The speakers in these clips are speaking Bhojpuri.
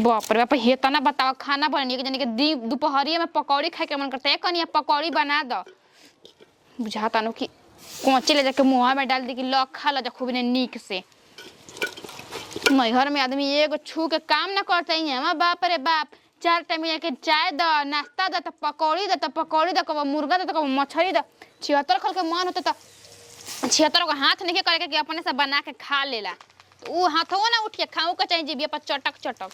बाप रे बाप हे तना बताओ खाना बननी के जाने के दोपहरिया में पकौड़ी खाए के मन करता है कनिया पकौड़ी बना दो बुझाता नो कि कोचे ले जाके मुंह में डाल दी कि लॉक खा लो खूब ने नीक से नैहर में आदमी एगो छू के काम ना करते ही है बाप रे बाप 4 टाइम के चाय दो नाश्ता दो तो पकौड़ी दो कब मुर्गा दो कब मछली दो 76 खल के मन होता तो 76 को हाथ नहीं करे कि अपने से बना के खा लेला वो हाथों ना उठ के खाऊ के चाहिए जीबिया पर चटक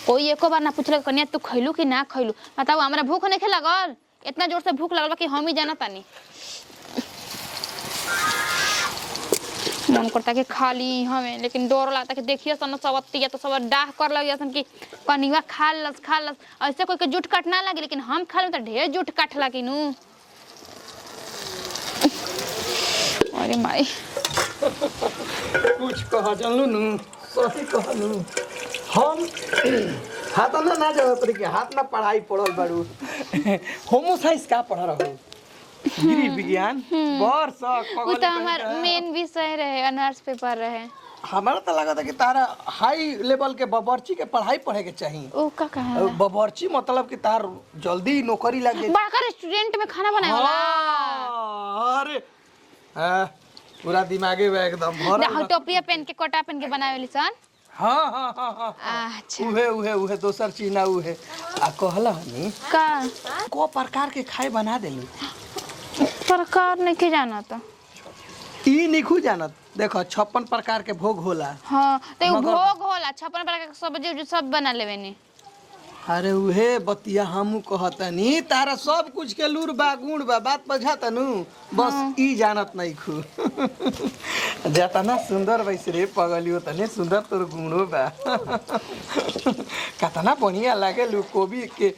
कोई एको बार ना पूछल कन्या तू खैलू कि ना खैलू बताओ हमरा भूख नहीं लगल इतना जोर से भूख लगल कि हम ही जाना तानी मन करता कि खा ली हमें लेकिन डर लगता कि देखिए सन सबतिया तो सब डाह कर लगी सन कि कनिवा खा लस ऐसे कोई के जुट काट ना लगे लेकिन हम खा तो ढेर जुट काट लगी नू अरे माई कुछ कहा जानलू नू सही कहलू हम हाथ ना जावे पर के हाथ ना पढ़ाई पढ़ल बाड़ू होमोसाइंस का पढ़ रहो गिरी विज्ञान वर्ष वो तो हमार मेन विषय रहे ऑनर्स पेपर रहे हमारा तो लगा था कि तारा हाई लेवल के बबरची के पढ़ाई पढ़े के चाहिए ओ का कहा बबरची मतलब कि तार जल्दी नौकरी लग जाए बड़का रेस्टोरेंट में खाना बनाए वाला अरे पूरा दिमागे में एकदम भरल टोपिया पहन के कोटा पहन के बनावे वाली सन हाँ अच्छा उहे दोसर चीज ना उहे आ कहला हनी का को प्रकार के खाए बना देलू प्रकार नहीं के जाना तो ई निखू जानत देखो 56 प्रकार के भोग होला हाँ तो भोग होला 56 प्रकार के सब्जी सब बना लेवे नी अरे उहे बतिया हमू कहतनी तारा सब कुछ के लूर बा गुण बा बात बझातनु बस ई जानत नहीं खू जातना सुंदर वैसे रे पगलियो तने सुंदर तोर गुणो बा कतना बढ़िया लागे लू कोबी के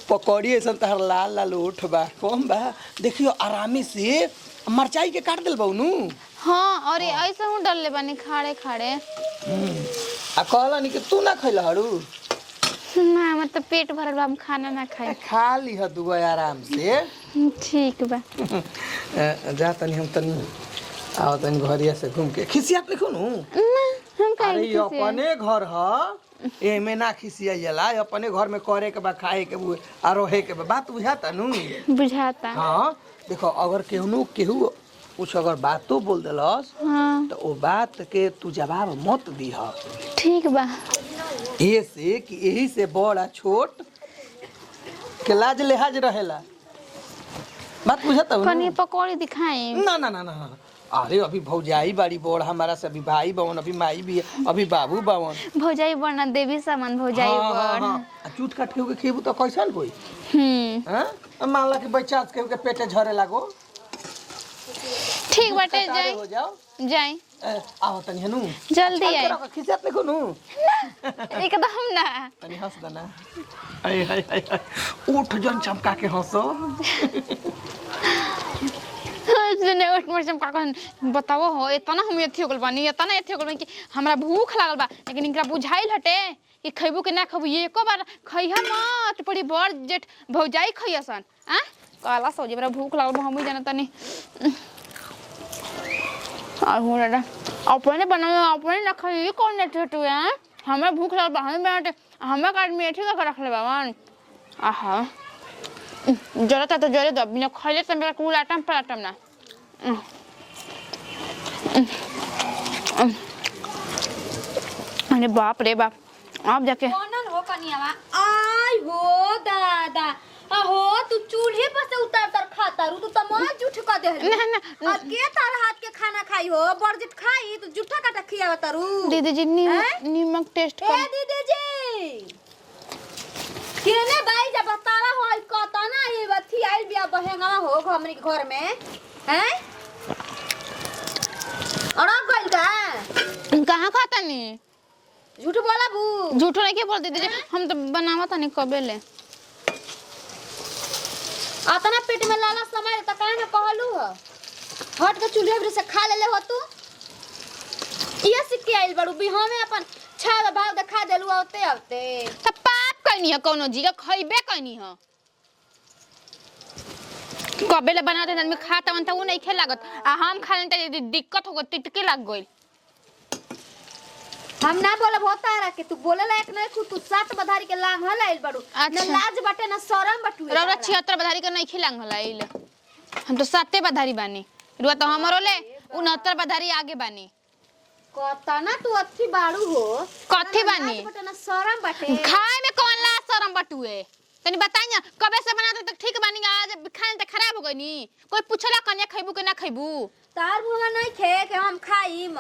पकौड़ी ऐसा तार लाल लाल उठ बा कम बा देखियो आरामी से मरचाई के काट देल बाऊ नु हाँ और ऐसे हूँ डल ले बनी खाड़े खाड़े आ कहला नी कि तू ना खइला हड़ू ना मतलब पेट भरल बा हम खाना ना खाए खा लीह दुगो आराम से ठीक बा जा तनी हम तनी आओ तनी घरिया से घूम के खिसियात लिखो नु ना हम काहे अरे अपने घर ह एमे ना खिसियाला अपने घर में करे के बा खाए के आ रहे के बा बात बुझाता नु बुझाता हां देखो अगर केहू कुछ अगर बातो बोल देलस हाँ तो वो बात के तू जवाब मत दीह ठीक बा ऐसे कि यही से बड़ा छोट के लाज लिहाज रहेला बात बुझाता हूं कनी पकौड़ी दिखाई ना ना ना ना अरे अभी भौजाई बाड़ी बोड़ हमारा से अभी भाई बवन अभी माई भी है अभी बाबू बवन भौजाई बना देवी सामान भौजाई बड़ चूट काट के खेबू तो कैसन होई हां मान ला कि बच्चा के पेटे झरे लागो ठीक बाटे जाई हो जाओ जाई आओ तनी हनु जल्दी आई खिसियत लिखो नु एकदम ना तनी हंस देना हाय हाय हाय उठ जन चमका के हंसो ने उठ मौसम का बताओ हो इतना हम एथी हो गल बानी इतना एथी हो गल कि हमरा भूख लागल बा लेकिन इनका बुझाइल हटे कि खइबू कि ना खइबू एको बार खइहा मत पड़ी बड़ जेठ भौजाई खइयासन आ काला सोजे हमरा भूख लागल बा हम ही जानत नहीं आ हो रे अपने बनाओ अपने ना खइए कौन ने ठटू है हमरा भूख लागल बा हम बनाते हमरा काट में एथी का रख ले बावन आहा जरा तो जरे दब बिना खइले त मेरा कुल आटम पराटम ना अरे बाप रे बाप आप जाके कौन हो कनियावा आई हो दादा अहो तू चूल्हे पर से उतर खाता रू तू त मन झूठ क दे ना ना अब के तार हाथ के खाना खाई हो बरजित खाई तू झूठा काटा खियावा तारू दीदी जी नीमक टेस्ट कर ए दीदी जी किने भाई जब बतावा हो कतना ये बथी आइल बिया बहेंगा हो हमरे के घर में हैं और गइल का कहां खाता नहीं झूठ बोला बू झूठ नहीं के बोल दीदी हम तो बनावा था नहीं कबे ले आतना पेट में लाला समय त काहे न कहलू ह हट के चूल्हे पर से खा लेले हो तू ये सिक्के आइल बड़ू भी हमें अपन छाव भाव दिखा देलू आते आते त पाप करनी है कोनो जी का खइबे करनी है कबे ले बनाते आदमी खाता मन त उ नहीं खे लागत आ हम खा लेते दिक्कत हो गई टिटके लग गई हम ना बोलब होता है कि तू बोले लायक नहीं तू 7 बधारी के लांग हल आइल बड़ू अच्छा। ना लाज बटे ना शरम बटुए रौरा 76 बधारी के नहीं खिलांग होला इले हम तो 7 बधारी बानी रुआ तो हमरो ले 69 बधारी आगे बानी कतना तू अच्छी बाड़ू हो कथी बानी लाज बटे ना शरम बटे खाए में कौन ला शरम बटुए तनी बताई ना कबे से बनाते तक ठीक बानी आज खाए त खराब हो गनी कोई पूछला कन्या खइबू के ना खइबू तार मुंह नहीं खे के हम खाईम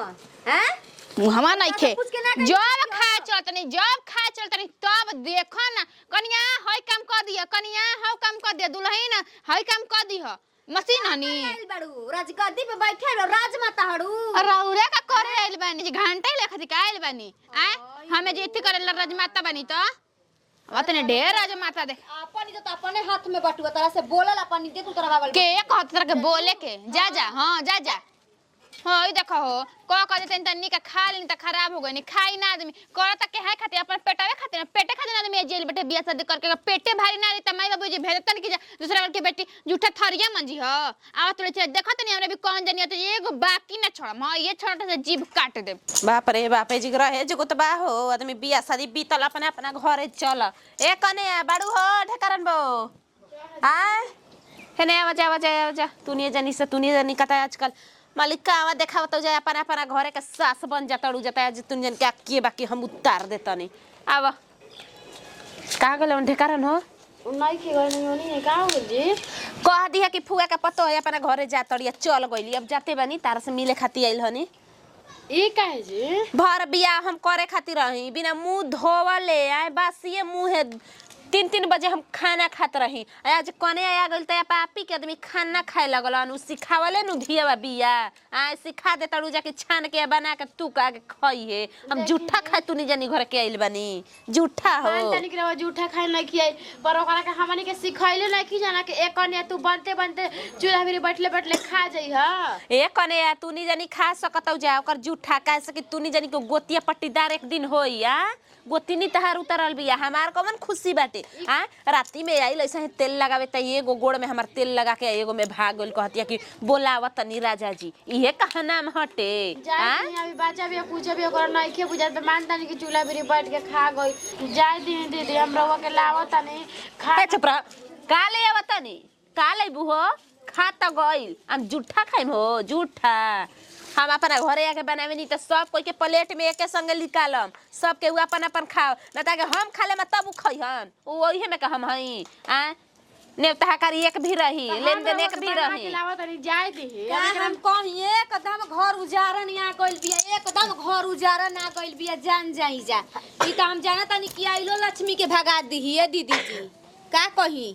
हैं मुहवा नहीं खे पूछ के ना खाई जब खाए चलतनी जब खाए चलतनी तब देखो ना कन्या हई काम कर दिया कन्या हौ काम कर दिया दुल्हन हई काम कर दिया मशीन हनी आइल बड़ू राजगद्दी पे बैठे रो राजमाता हड़ू रौरा का करे आइल बानी जे घंटा लेखती का आइल बानी आए हमें जे इत्ती करे राजमाता बानी तो अतने ढेर राजमाता दे अपनी तो अपने हाथ में बटुआ तरह से बोलल अपनी दे तू तरह के एक हाथ तरह के बोले के जा जा हां जा जा हां ई देखो हो को कह देते तन्नी का खा लेनी त खराब हो गई खाई ना आदमी करत के है खातिर अपन पेटवे खातिर पेटे खातिर आदमी जेल बैठे बियाह शादी करके पेटे भारी ना रही त माई बाबू जी भेजतन की दूसरा के बेटी झूठा थरिया मंजी ह आवा तोरे चल देखत नहीं हमरा भी कौन जानी तो एगो बाकी ना छोड़ म ये छोटा से जीभ काट दे बाप रे बाप जी रहे जो तो बा हो आदमी बियाह शादी बीतल अपना अपना घरे चल ए कने बाड़ू हो ढेकारन बो आय हेने आवा तू नहीं जानी कता आजकल मालिक का आवा देखाव तो जाए अपना अपना घरे के सास बन जाता उड़ जाता है तुन जन के बाकी हम उतार देता नहीं आवा का गले ढेकारन हो नहीं के गई नहीं होनी है का हो जी कह दिया कि फुआ का पतो है अपना घरे जातड़िया चल गइली अब जाते बानी तार से मिले खाती आइल हनी ई काहे जी भर बियाह हम करे खातिर रही बिना मुंह धोवले आए बस ये मुंह है 3 बजे हम खाना खात रही आज कने आ गइल त पापी के आदमी खाना खाए लगलन उ सिखावले नु धियावा बिया आ सिखा दे तड़ू जाके छान के बना के तू का के खई है हम जूठा खाए तू नहीं जानी घर के आइल बानी जूठा हो तनी के जूठा खाए नहीं खियाई पर ओकरा के हमनी के सिखैले नहीं कि जाना के एक कने तू बनते बनते चूल्हा भी बैठले बैठले खा जाई ह ए कने तू नहीं जानी खा सकतौ जा ओकर जूठा काहे से कि तू नहीं जानी के गोतिया पट्टीदार एक दिन होई आ गोतिनी तहार उतरल बिया हमार कमन खुशी बाटे हां राती में आइल ऐसे तेल लगावे त एगो गोड़ में हमार तेल लगा के एगो में भाग गइल कहतिया कि बोलावत तनी राजा जी इहे कहा नाम हटे हां अभी बच्चा भी कुछ भी ओकर नहीं खे बुझात मानता नहीं कि चूल्हा भी बैठ के खा गई जाय दीदी हम रवा के लावत नहीं खा चुप रह का ले आवत तनी का लेबू हो खा त गइल हम जूठा खाइम हो जूठा हम अपना घरे आके बनावे नहीं तो सब कोई के प्लेट में एके संगे निकालम सब के अपन अपन खाओ ना ताकि हम खा ले तब उ खइहन ओही में हम हई आ नेवता कारी एक भी रही लेन देन एक भी रही लावत नहीं जाय दी हम कहीं एकदम घर उजारन आ गइल बिया एकदम घर उजारन आ गइल बिया जान जाई जा ई त हम जानत नहीं कि आइलो लक्ष्मी के भगा दीही दीदी जी का कही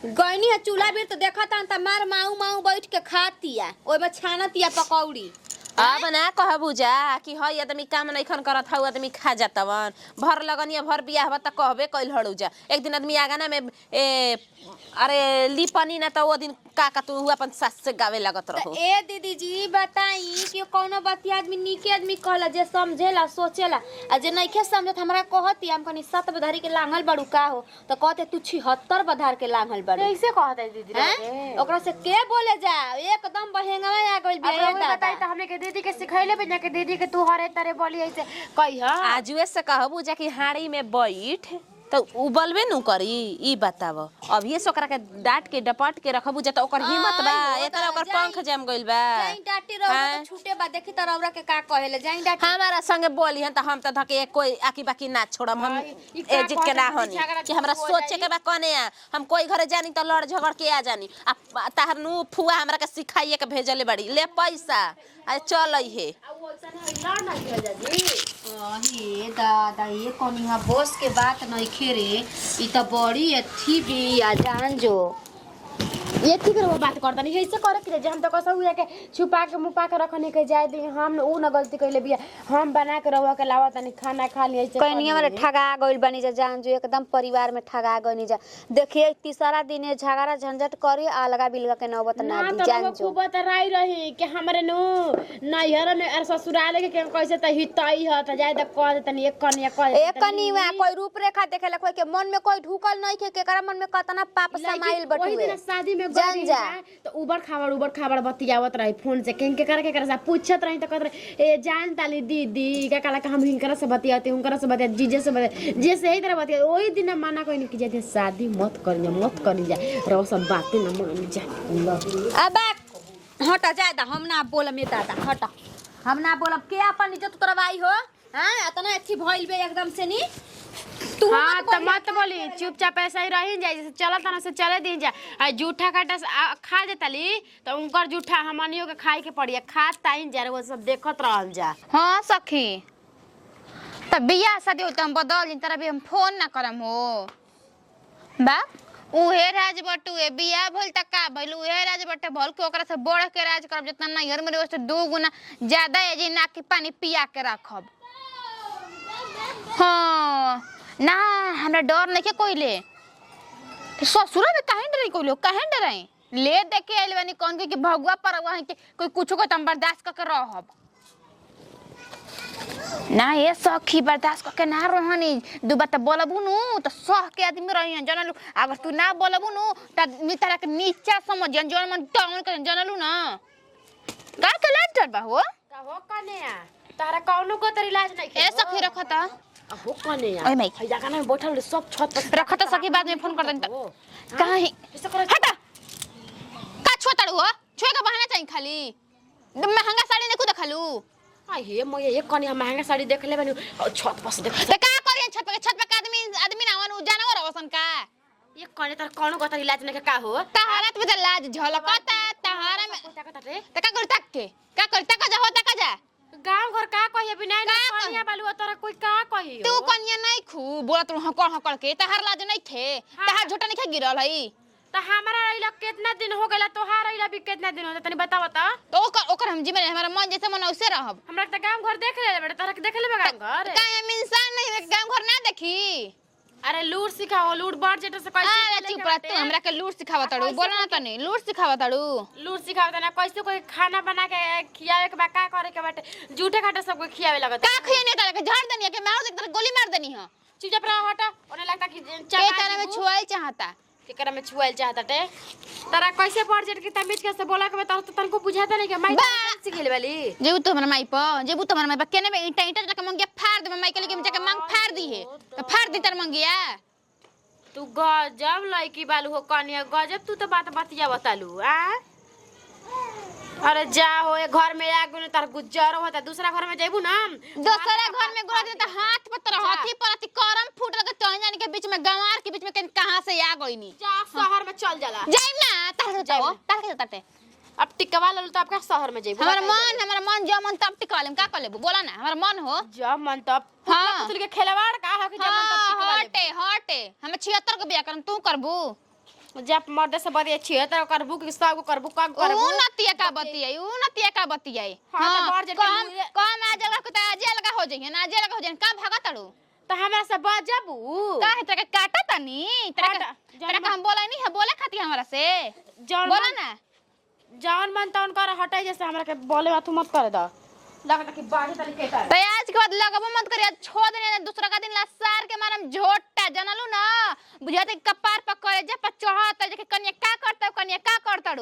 गइनी है चूल्हा भी तो देखत त मार माऊ माऊ बैठ के खातिया ओइ में छानतिया पकौड़ी अब ना कहबू जा कि हई आदमी काम नहीं खन करत हउ आदमी खा जातवन भर लगनिया भर बियाह बा त कहबे कइल हड़ू जा एक दिन आदमी आगाना में अरे लिपनी ना त ओ दिन का तू अपन सास से गावे लागत रहो ए दीदी जी बताई कि कोनो बतिया आदमी नीके आदमी कहला जे समझेला सोचेला आ जे नइखे समझत हमरा कहती हम कनी 7 बधारी के लांघल बड़ू का हो त कहते तू 76 बधार के लांघल बड़ू कैसे कहत दीदी रे ओकरा से के बोले जा एकदम बहेंगवा आ गइल बिया बताई त हमने के दीदी के सिखैले पे जाके दीदी के तू हरे तरे बोली ऐसे कही हां आजुए से कहबू जा कि हाड़ी में बैठ तो उबलबे नु करी ई बताव अब ये सोकरा के डांट के डपट के रखबू जा त ओकर हिम्मत बा एकरा ओकर पंख जम गइल बा जाई डाटी रहो तो छूटे बा देखी त रौरा के का कहेले जाई डाटी हमारा संगे बोली हन त हम त धके कोई आकी बाकी ना छोड़म हम एजिट के ना होनी कि हमरा सोचे के बा कने आ हम कोई घरे जानी त लड़ झगड़ के आ जानी आ ताहर नु फुआ हमरा के सिखाइए के भेजले बड़ी ले पैसा आ चल हे हे दादा ये कोनिया बॉस के बात नहीं खेरे ई त बड़ी अच्छी भी आ जान जो ये ठीक है वो बात करता नहीं ऐसे करे के जे हम तो कसौ हुआ के छुपा के मुपा के रखने के जाय दे हम उ न गलती कइले बिया हम बना के रवा के लावत नहीं खाना खा लिए ऐसे कनिया वाले ठगा गइल बनी जा जान जो एकदम परिवार में ठगा गइनी जा देखिए तीसरा दिन झगड़ा झंझट करी अलगा बिलगा के नौबत ना दी जान जो खूब बतराई रही कि हमरे नु नैहर में और ससुराल के कैसे त हितई ह त जाय त कह तनी एक कनिया कोई रूपरेखा देखेला कोई के मन में कोई ढुकल नहीं के केकरा मन में कतना पाप समाइल बटुए शादी में जान जा। तो उबर खाबर बतियावत रही फोन से के करे से पूछत रही तो कहत रही ए जान ताली दीदी का काला हम हिंकरा से बतियाते हुनकरा से बतिया जीजे से बतिया जे सही तरह बतिया ओही दिन मना कोई नहीं कि जे शादी मत करी जा रो सब बातें न मान जा। अब हटा जादा हम ना बोलम ये दादा हटा हम ना बोलब के अपन इज्जत उतरवाई हो। हां इतना अच्छी भइल बे एकदम से नी तू हाँ तो मत बोली चुपचाप ऐसा ही रही जाए जैसे चला तना से चले दी जा आ जूठा काटा खा देतली तो उनकर जूठा हमनियो के खाए के पड़ी खात ताइन जा वो सब देखत रहल जा। हाँ सखी तब बियाह शादी होता हम बदल दिन तरह भी हम फोन ना करम हो बा उहे राज बटुए बियाह भइल त का भइल उहे राज बटे भल के ओकरा से बढ़ के राज करब जितना नैहर में रहे दो गुना ज्यादा एजी ना कि पानी पिया के रखब। हाँ ना हमरा डर नहीं के कोइले ससुर में काहे डरे कोइलो काहे डरे ले दे के आइल बानी कौन के कि भगवा परवा है कि कोई कुछो को तम बर्दाश्त करके रहब ना ये सखी बर्दाश्त करके ना रहनी दू बात बोलबू नु तो सह के आदमी रही जनलू अगर तू ना बोलबू नु त मितरा के नीचा समझ जन मन टाउन के जनलू ना का के लाज डर बा हो का हो कने आ तारा कौनो को तरी लाज नहीं ए सखी रखता हो कने आ ओए माई है जगह में बैठल सब छत पर रखता सखी बाद में फोन कर देन काहे ऐसा करे हटा का छोतड़ू हो छोए का बहाना चाहिए खाली महंगा साड़ी ने खुद खलू आ हे मैं एक कने महंगा साड़ी देख ले बनी छत पर से देख ते का करियन छत पे का आदमी ना वन जानवर होसन का ये कने तार कौनो को तरी लाज नहीं का हो तहारत में लाज झलकता तहारा में का रे ते का कर तक के का कर तक जा हो तक जा गांव घर का कहिए बिना का कनिया बालू तोरा कोई का कहियो तू कन्या नहीं खू बोला तू हकड़ के तहार लाज नहीं थे तहार झोटा नहीं गिरल हई त हमारा रहिला कितना दिन हो गेला तोहार रहिला भी कितना दिन हो तनी बताव त तो ओकर हम जिम्मे हमारा मन जैसे मन वैसे रहब हमरा त गांव घर देख ले बेटा तोरा के देख ले गांव घर का हम इंसान नहीं है गांव घर ना देखी अरे लूट सिखाओ लूट बार जेट से कैसे अरे चुप रह तू हमरा के लूट सिखावा तड़ू बोला ना तनी लूट सिखावा तड़ू लूट सिखाओ तना कैसे कोई खाना बना के खियावे के बा का करे के बाटे झूठे खाटे सबको खियावे लगत का खियाने तारे के झाड़ देनी है कि मार एक गोली मार देनी है चुपचाप रह हटा ओने लगता कि के तारे में छुआल चाहता केकरा में छुआल चाहता टे तारा कैसे बार जेट के तमीज के से बोला के बता तो तनको बुझाता नहीं के माई सिखले वाली जेबू तो हमरा माई प जेबू तो हमरा माई प केने में ईटा ईटा जाके मंगिया फाड़ दे माई के लिए जाके मांग फाड़ दी है तो फाड़ दी तर मंगिया तू गजब लड़की बालू हो कनिया गजब तू तो बात बतिया बतालू आ अरे जा हो ये घर में आगु ने तार गुजर होता दूसरा घर में जाइबू ना दूसरा घर में गोड़ दे त हाथ पर तर हाथी पर अति करम फूट लगे तो जाने के बीच में गंवार के बीच में कहां से आ गईनी जा शहर में चल जाला जाइम ना तार से जाओ तार के तटे अब टिकवा ललू तो आपका शहर में जाइबू हमारा मन जो मन तब टिका लेम का कर लेबू बोला ना हमारा मन हो जब मन तब हाँ। पुतल के खिलवाड़ का हो कि जब मन तब टिकवा हटे हटे हम 76 के बियाह करम तू करबू जब मर्द से बदिए छिए त करबू कि सब करबू का करबू ऊ नतिया का बतियाई ऊ नतिया का बतियाई हाँ, तो बाहर जाके कम मुझे- कम आ जगह को त आज लगा हो जइए ना आज लगा हो जइए का भागा तड़ू त हमरा से बजबू का है तके काटा तनी काटा, तके हम बोला नहीं है बोले खाती हमरा से जौन बोला ना जौन मन तौन कर हटाई जैसे हमरा के बोले तू मत कर द लगता कि बाजे तली केटा तो आज के बाद लगबो मत करिए छोड़ देने दूसरा का दिन लसार के मारम झोटा जनलू ना बुझाते कपार पर करे जे पर चढ़त जे कन्या का करता कन्या का करता